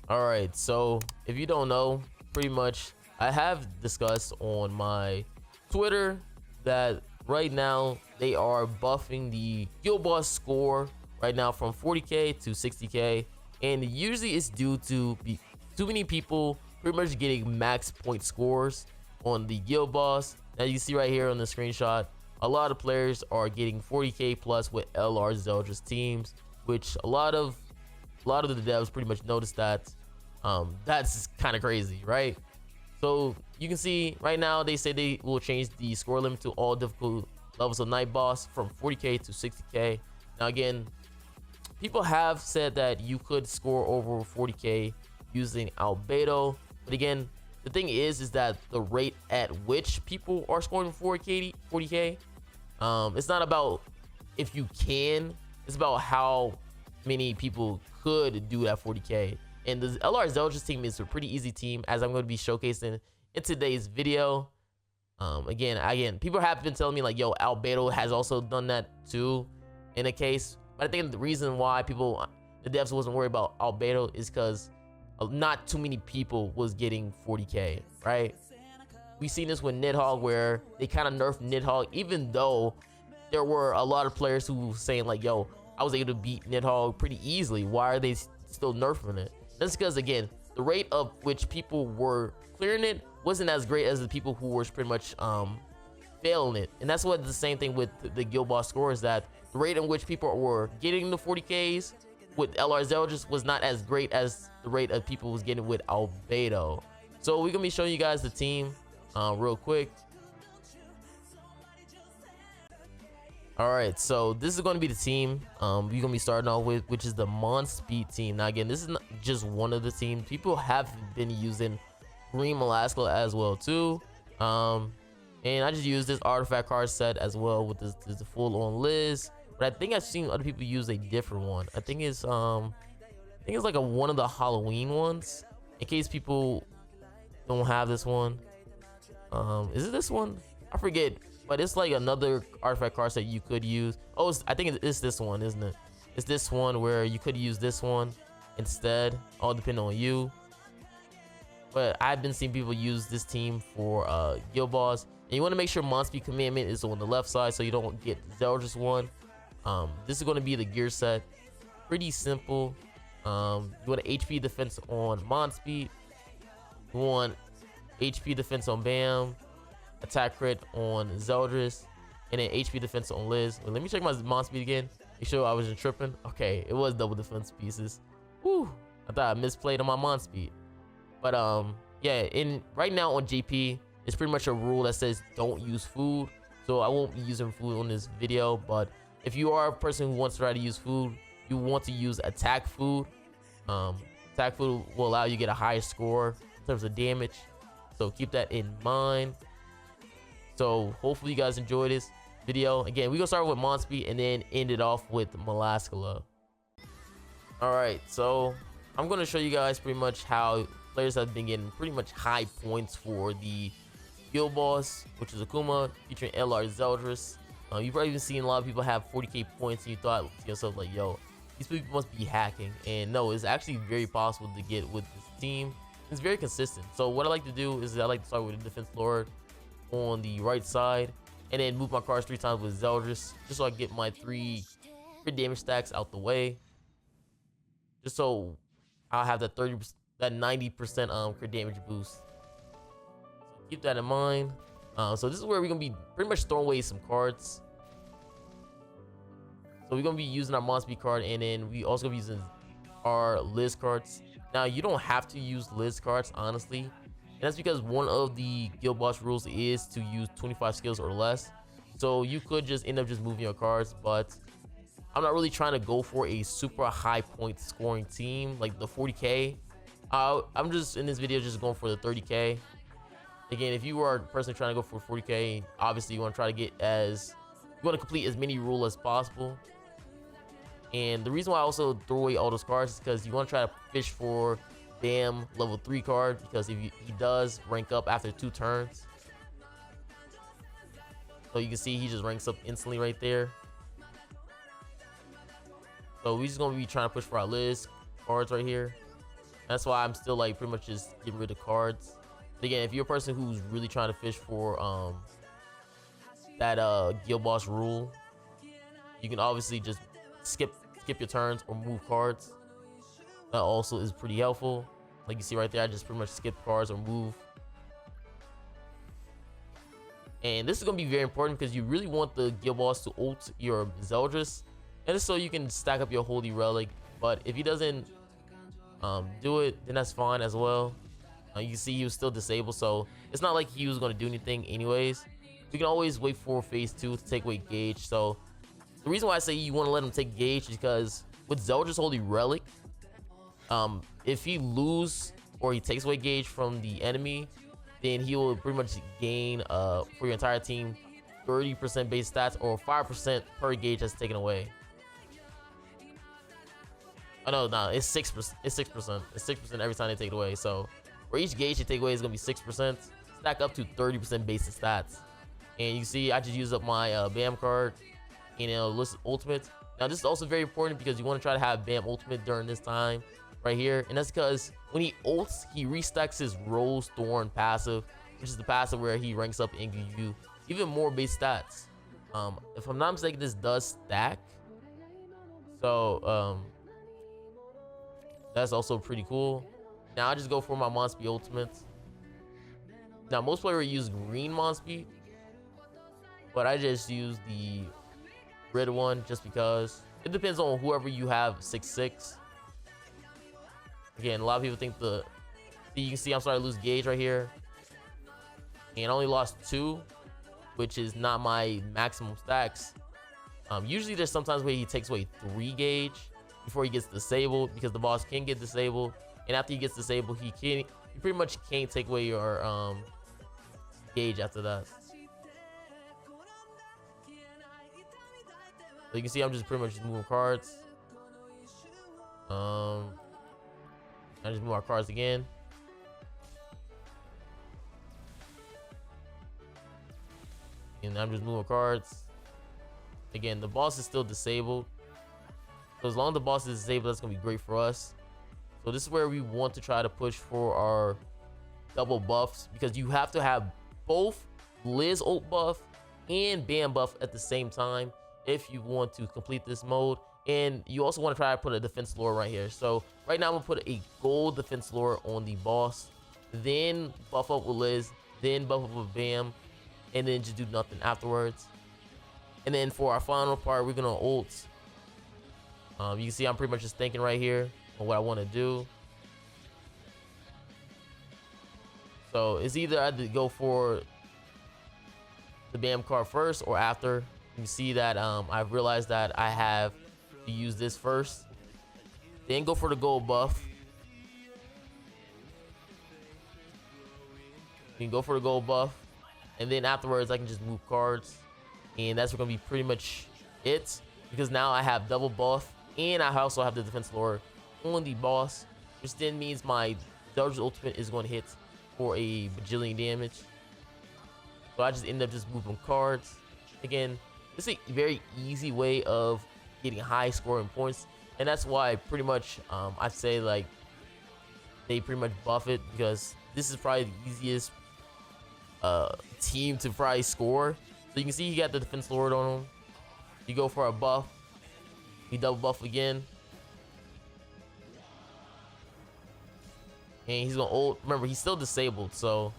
All right, so if you don't know, pretty much I have discussed on my Twitter that right now they are buffing the guild boss score right now from 40k to 60k, and usually it's due to too many people pretty much getting max point scores on the guild boss. Now you see right here on the screenshot, a lot of players are getting 40k plus with LR ZELDRIS teams, which a lot of the devs pretty much noticed that. That's kind of crazy, right? So you can see right now they say they will change the score limit to all difficult levels of night boss from 40k to 60k. Now again, people have said that you could score over 40k using albedo, but again, the thing is that the rate at which people are scoring 40k, it's not about if you can, it's about how many people could do that 40k. And the LR ZELDRIS team is a pretty easy team, as I'm going to be showcasing in today's video. Again, people have been telling me like, yo, albedo has also done that too in a case. But I think the reason why the devs wasn't worried about albedo is because not too many people was getting 40k, right? We seen this with Nidhogg, where they kind of nerfed Nidhogg, even though there were a lot of players who were saying like, yo, I was able to beat Nidhogg pretty easily. Why are they still nerfing it? That's because, again, the rate of which people were clearing it wasn't as great as the people who were pretty much failing it. And that's what the same thing with the guild boss score is, that the rate in which people were getting the 40ks with LR ZELDRIS was not as great as the rate of people was getting with albedo. So we're gonna be showing you guys the team real quick. All right, so this is going to be the team we're going to be starting off with, which is the monspeet team. Now again, this is not just one of the teams. People have been using green melascula as well too, and I just used this artifact card set as well with this full on Liz. But I think I've seen other people use a different one. I think it's like one of the Halloween ones, in case people don't have this one. Is it this one? I forget. But it's like another artifact card set you could use. Oh, I think it's this one, isn't it? It's this one where you could use this one instead, all depending on you. But I've been seeing people use this team for guild boss. And you want to make sure monspeet commandment is on the left side so you don't get ZELDRIS one. This is going to be the gear set. Pretty simple. You want an HP defense on monspeet. You want HP defense on Bam. Attack crit on ZELDRIS, and then HP defense on Liz. Well, let me check my monspeet again. Make sure I wasn't tripping. Okay, it was double defense pieces. Whew, I thought I misplayed on my monspeet. But yeah, right now on JP, it's pretty much a rule that says don't use food. So I won't be using food on this video. But if you are a person who wants to try to use food, you want to use attack food. Attack food will allow you to get a higher score in terms of damage. So keep that in mind. So hopefully you guys enjoy this video. Again, we're gonna start with monspeet and then end it off with melascula. All right, so I'm gonna show you guys pretty much how players have been getting pretty much high points for the guild boss, which is AKUMU, featuring LR ZELDRIS. You've probably been seeing a lot of people have 40k points, and you thought to yourself like, yo, these people must be hacking. And no, it's actually very possible to get with this team. It's very consistent. So what I like to do is I like to start with a defense lord on the right side, and then move my cards 3 times with ZELDRIS, just so I get my 3 crit damage stacks out the way, just so I'll have that 90% crit damage boost. So keep that in mind. So this is where we're gonna be pretty much throwing away some cards. So we're gonna be using our monspeet card, and then we also gonna be using our Liz cards. Now you don't have to use Liz cards, honestly. And that's because one of the guild boss rules is to use 25 skills or less. So you could just end up just moving your cards, but I'm not really trying to go for a super high point scoring team like the 40k. I'm just in this video just going for the 30k. Again, if you are a person trying to go for 40k, obviously you want to try to complete as many rules as possible. And the reason why I also throw away all those cards is because you want to try to fish for Bam level 3 card, because if he does rank up after 2 turns. So you can see he just ranks up instantly right there. So we're just gonna be trying to push for our Liz cards right here. That's why I'm still like pretty much just getting rid of cards. But again, if you're a person who's really trying to fish for that guild boss rule, you can obviously just skip your turns or move cards. That also is pretty helpful. Like you see right there, I just pretty much skip cards or move. And this is going to be very important because you really want the guild boss to ult your ZELDRIS, and it's so you can stack up your holy relic. But if he doesn't do it, then that's fine as well. You can see he was still disabled, so it's not like he was going to do anything anyways. We can always wait for phase 2 to take away gauge. So the reason why I say you want to let him take gauge is because with ZELDRIS holy relic, if he lose or he takes away gauge from the enemy, then he will pretty much gain for your entire team 30% base stats, or 5% per gauge that's taken away. Oh no, it's 6%. It's 6%. It's 6% every time they take it away. So for each gauge they take away is gonna be 6%, stack up to 30% base stats. And you see, I just used up my BAM card in list ultimate. Now this is also very important because you want to try to have BAM ultimate during this time right here, and that's because when he ults, he restacks his Rose Thorn passive, which is the passive where he ranks up and gives you even more base stats. If I'm not mistaken, this does stack, so that's also pretty cool. Now I just go for my monspeet ultimate. Now most players use green monspeet, but I just use the red one just because it depends on whoever you have 6/6. Again, a lot of people think you can see I'm starting to lose gauge right here, and I only lost 2, which is not my maximum stacks. Usually there's sometimes where he takes away 3 gauge before he gets disabled, because the boss can get disabled, and after he gets disabled, he pretty much can't take away your gauge after that. So you can see I'm just pretty much just moving cards. I just move our cards again. And I'm just moving cards. Again, the boss is still disabled. So as long as the boss is disabled, that's going to be great for us. So this is where we want to try to push for our double buffs, because you have to have both Liz ult buff and BAM buff at the same time if you want to complete this mode. And you also want to try to put a defense lore right here. So right now I'm gonna put a gold defense lore on the boss, then buff up with Liz, then buff up with BAM, and then just do nothing afterwards. And then for our final part, we're gonna ult. You can see I'm pretty much just thinking right here on what I want to do. So it's either I had to go for the BAM card first or after. You see that I've realized that I have to use this first, then go for the gold buff. You can go for the gold buff, and then afterwards I can just move cards, and that's gonna be pretty much it, because now I have double buff and I also have the defense lore on the boss, which then means my ZELDRIS ultimate is going to hit for a bajillion damage. So I just end up just moving cards. Again, this is a very easy way of getting high scoring points, and that's why pretty much I say like they pretty much buff it, because this is probably the easiest team to probably score. So you can see he got the defense lord on him. You go for a buff, he double buff again, and he's gonna ult. Remember, he's still disabled, so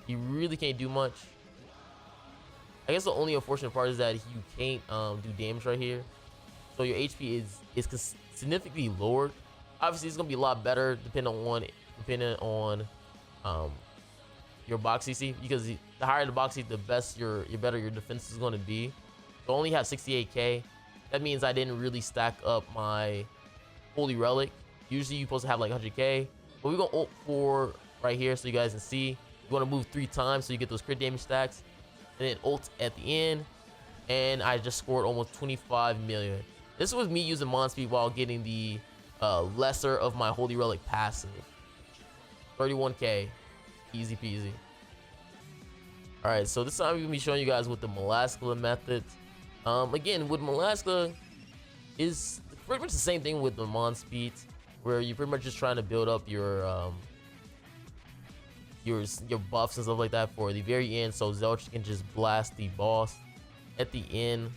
he really can't do much. I guess the only unfortunate part is that you can't do damage right here. So your HP is significantly lowered. Obviously, it's gonna be a lot better depending on your box CC, because the higher the box CC, the better your defense is gonna be. So I only have 68k. That means I didn't really stack up my holy relic. Usually you're supposed to have like 100k, but we're gonna ult for right here so you guys can see. You want to move 3 times so you get those crit damage stacks, and then ult at the end, and I just scored almost 25 million. This was me using monspeet while getting the lesser of my holy relic passive. 31k, easy peasy. All right, so this time we're gonna be showing you guys with the melascula method. Again, with melascula is pretty much the same thing with the monspeet, where you're pretty much just trying to build up your buffs and stuff like that for the very end, so ZELDRIS can just blast the boss at the end.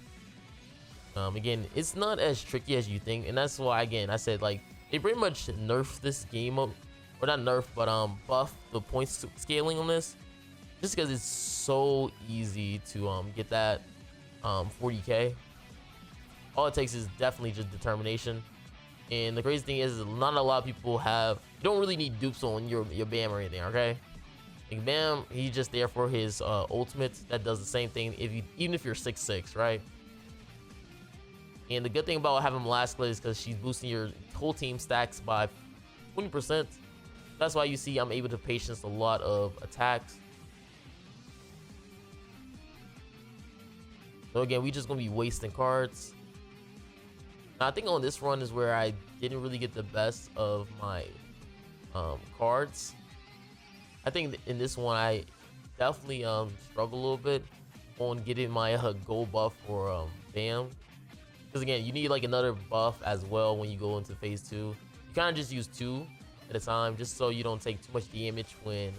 Again, it's not as tricky as you think, and that's why, again, I said, like, they pretty much nerfed this game up, or not nerf, but buff the points scaling on this, just because it's so easy to get that 40k. All it takes is definitely just determination. And the crazy thing is not a lot of people have, you don't really need dupes on your Bam or anything, okay? Like Bam, he's just there for his ultimate that does the same thing even if you're 6'6", right? And the good thing about having melascula is because she's boosting your whole team stacks by 20%. That's why you see I'm able to patience a lot of attacks. So again, we just gonna be wasting cards. Now, I think on this run is where I didn't really get the best of my cards. I think in this one I definitely struggle a little bit on getting my gold buff for Bam. Because again, you need like another buff as well when you go into phase 2. You kind of just use 2 at a time, just so you don't take too much damage when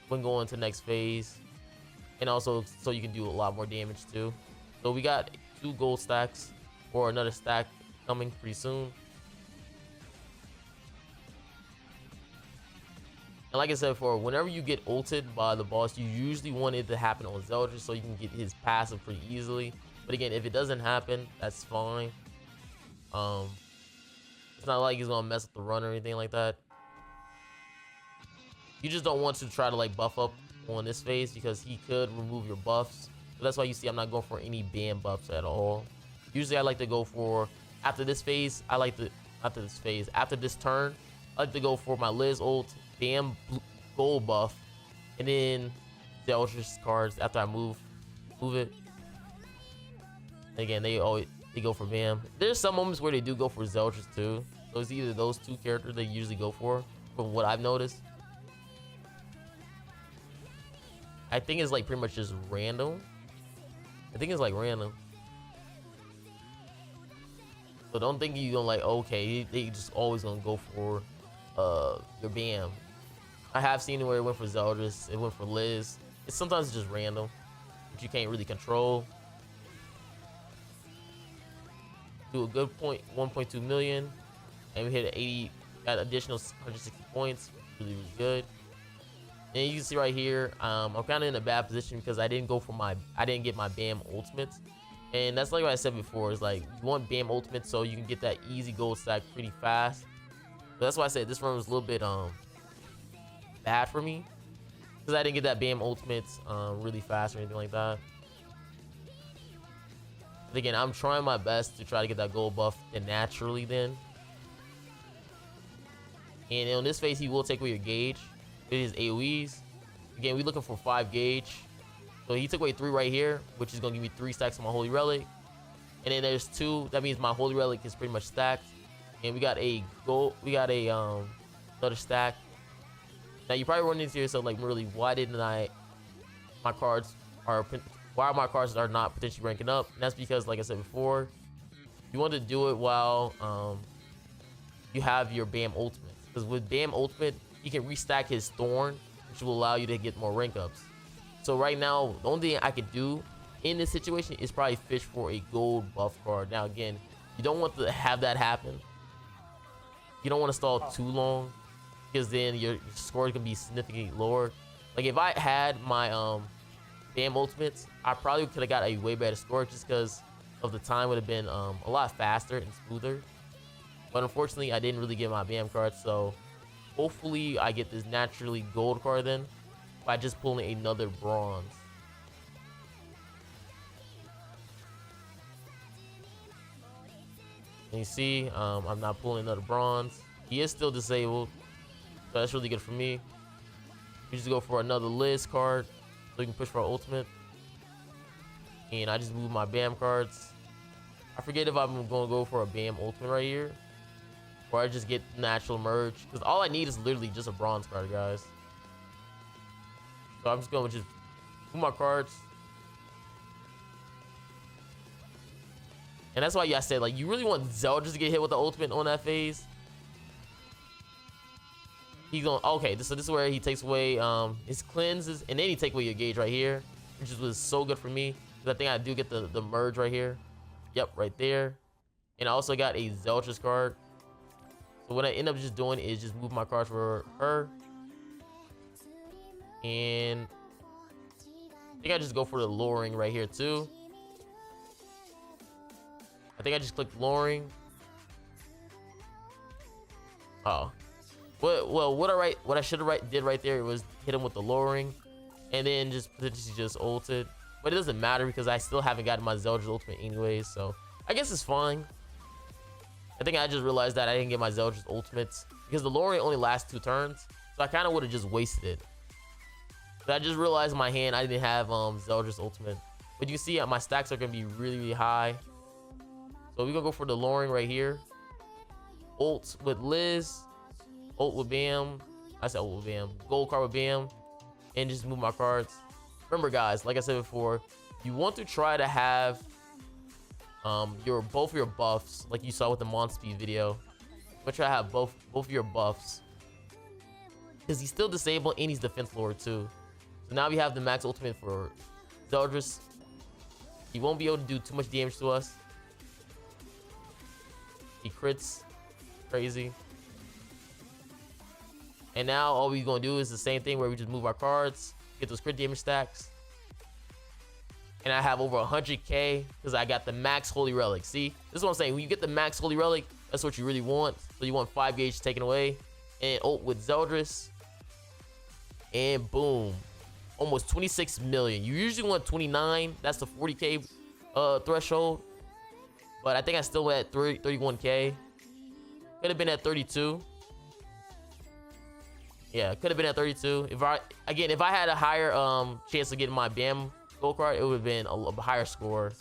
going to the next phase, and also so you can do a lot more damage too. So we got 2 gold stacks, or another stack coming pretty soon. And like I said before, whenever you get ulted by the boss, you usually want it to happen on ZELDRIS so you can get his passive pretty easily. But again, if it doesn't happen, that's fine. It's not like he's gonna mess up the run or anything like that. You just don't want to try to like buff up on this phase because he could remove your buffs. So that's why you see I'm not going for any Bam buffs at all. Usually I like to go for, after this phase, after this turn, I like to go for my Liz ult, Bam gold buff, and then ZELDRIS cards after I move it. Again, they go for Bam. There's some moments where they do go for ZELDRIS too. So it's either those 2 characters they usually go for, from what I've noticed. I think it's like pretty much just random. So don't think you're gonna like, okay, they just always gonna go for your Bam. I have seen it where it went for ZELDRIS, it went for Liz. It's sometimes just random, but you can't really control. Do a good point, 1.2 million, and we hit 80, got additional 160 points, really good. And you can see right here, I'm kind of in a bad position because I didn't get my Bam ultimate. And that's like what I said before, is like you want Bam ultimate so you can get that easy gold stack pretty fast. So that's why I said this run was a little bit bad for me, because I didn't get that Bam ultimate really fast or anything like that. But again, I'm trying my best to try to get that gold buff naturally then. And on this phase, he will take away your gauge with his AoEs. Again, we're looking for 5 gauge. So he took away 3 right here, which is gonna give me 3 stacks of my Holy Relic. And then there's 2. That means my Holy Relic is pretty much stacked. And we got a gold. We got a another stack. Now you probably run into yourself like, Marilli, why my cards are not potentially ranking up? And that's because, like I said before, you want to do it while you have your Bam ultimate. Because with Bam ultimate, he can restack his Thorn, which will allow you to get more rank ups. So right now, the only thing I could do in this situation is probably fish for a gold buff card. Now again, you don't want to have that happen. You don't want to stall too long, because then your score can be significantly lower. Like if I had my Bam ultimates, I probably could have got a way better score, just because of the time would have been a lot faster and smoother. But unfortunately, I didn't really get my Bam card, so hopefully I get this naturally gold card then by just pulling another bronze. And you see, I'm not pulling another bronze. He is still disabled, so that's really good for me. We just go for another Liz card, so we can push for our ultimate. And I just move my Bam cards. I forget if I'm gonna go for a Bam ultimate right here, or I just get natural merge, because all I need is literally just a bronze card, guys. So I'm just going to just move my cards. And that's why I said, like, you really want ZELDRIS to get hit with the ultimate on that phase. He's going, okay, so this is where he takes away his cleanses, and then he take away your gauge right here, which was so good for me. Because I think I do get the merge right here. Yep, right there. And I also got a ZELDRIS card. So what I end up just doing is just move my cards for her. And I think I just go for the lowering right here too. I think I just clicked lowering. Oh. Well, what I should have did right there was hit him with the lowering, and then just potentially just ulted. But it doesn't matter because I still haven't gotten my ZELDRIS ultimate anyways, so I guess it's fine. I think I just realized that I didn't get my ZELDRIS ultimates because the lowering only lasts 2 turns, so I kind of would have just wasted it. But I just realized in my hand I didn't have ZELDRIS ultimate. But you can see my stacks are gonna be really, really high. So we're gonna go for the lowering right here. Ult with Liz. Ult with Bam. I said ult with Bam. Gold card with Bam. And just move my cards. Remember guys, like I said before, you want to try to have both your buffs, like you saw with the monspeet video. But try to have both of your buffs. Because he's still disabled and he's defense lower too. So now we have the max ultimate for ZELDRIS. He won't be able to do too much damage to us. He crits. Crazy. And now all we're gonna do is the same thing where we just move our cards, get those crit damage stacks. And I have over 100k because I got the max holy relic. See, this is what I'm saying. When you get the max holy relic, that's what you really want. So you want 5 gauge taken away. And ult with ZELDRIS. And boom. Almost 26 million. You usually want 29. That's the 40k threshold. But I think I still went at 31k. Could have been at 32. Yeah, could have been at 32. If I had a higher chance of getting my Bam gold card, it would have been a higher score.